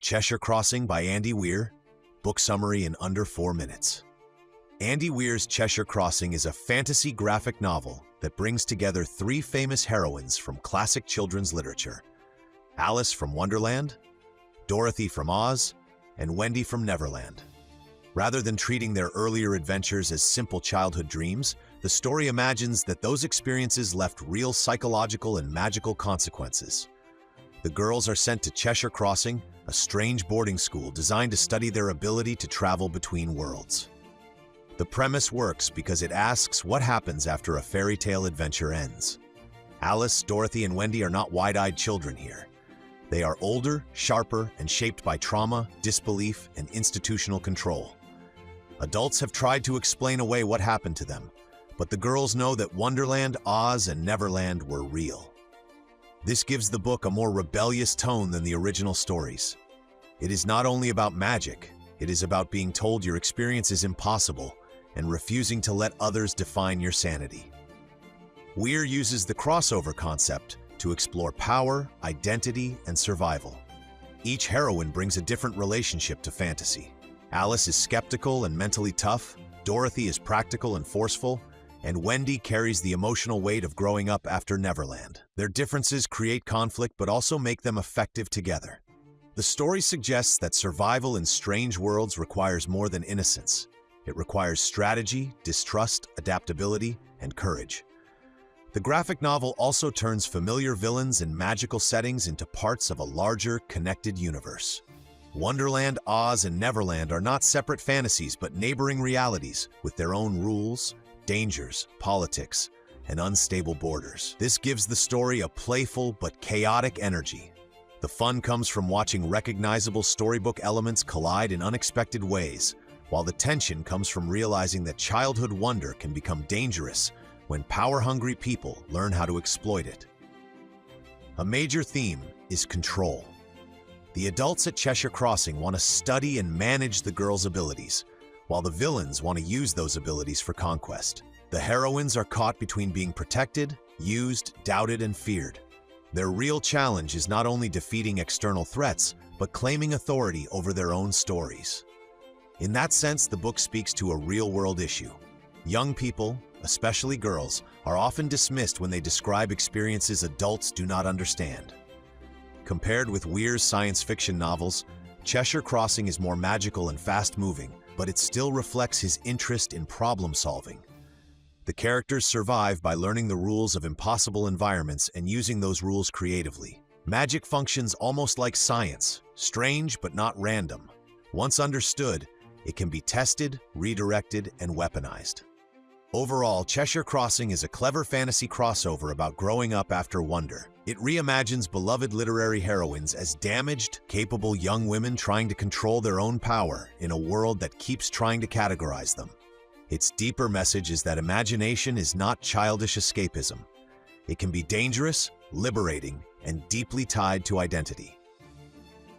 Cheshire Crossing by Andy Weir, book summary in under 4 minutes. Andy Weir's Cheshire Crossing is a fantasy graphic novel that brings together 3 famous heroines from classic children's literature: Alice from Wonderland, Dorothy from Oz, and Wendy from Neverland. Rather than treating their earlier adventures as simple childhood dreams, the story imagines that those experiences left real psychological and magical consequences. The girls are sent to Cheshire Crossing, a strange boarding school designed to study their ability to travel between worlds. The premise works because it asks what happens after a fairy tale adventure ends. Alice, Dorothy, and Wendy are not wide-eyed children here. They are older, sharper, and shaped by trauma, disbelief, and institutional control. Adults have tried to explain away what happened to them, but the girls know that Wonderland, Oz, and Neverland were real. This gives the book a more rebellious tone than the original stories. It is not only about magic, it is about being told your experience is impossible and refusing to let others define your sanity. Weir uses the crossover concept to explore power, identity, and survival. Each heroine brings a different relationship to fantasy. Alice is skeptical and mentally tough, Dorothy is practical and forceful, and Wendy carries the emotional weight of growing up after Neverland. Their differences create conflict but also make them effective together. The story suggests that survival in strange worlds requires more than innocence. It requires strategy, distrust, adaptability, and courage. The graphic novel also turns familiar villains and magical settings into parts of a larger, connected universe. Wonderland, Oz, and Neverland are not separate fantasies but neighboring realities with their own rules, dangers, politics, and unstable borders. This gives the story a playful but chaotic energy. The fun comes from watching recognizable storybook elements collide in unexpected ways, while the tension comes from realizing that childhood wonder can become dangerous when power-hungry people learn how to exploit it. A major theme is control. The adults at Cheshire Crossing want to study and manage the girls' abilities, while the villains want to use those abilities for conquest. The heroines are caught between being protected, used, doubted, and feared. Their real challenge is not only defeating external threats, but claiming authority over their own stories. In that sense, the book speaks to a real-world issue. Young people, especially girls, are often dismissed when they describe experiences adults do not understand. Compared with Weir's science fiction novels, Cheshire Crossing is more magical and fast-moving, but it still reflects his interest in problem-solving. The characters survive by learning the rules of impossible environments and using those rules creatively. Magic functions almost like science, strange but not random. Once understood, it can be tested, redirected, and weaponized. Overall, Cheshire Crossing is a clever fantasy crossover about growing up after wonder. It reimagines beloved literary heroines as damaged, capable young women trying to control their own power in a world that keeps trying to categorize them. Its deeper message is that imagination is not childish escapism. It can be dangerous, liberating, and deeply tied to identity.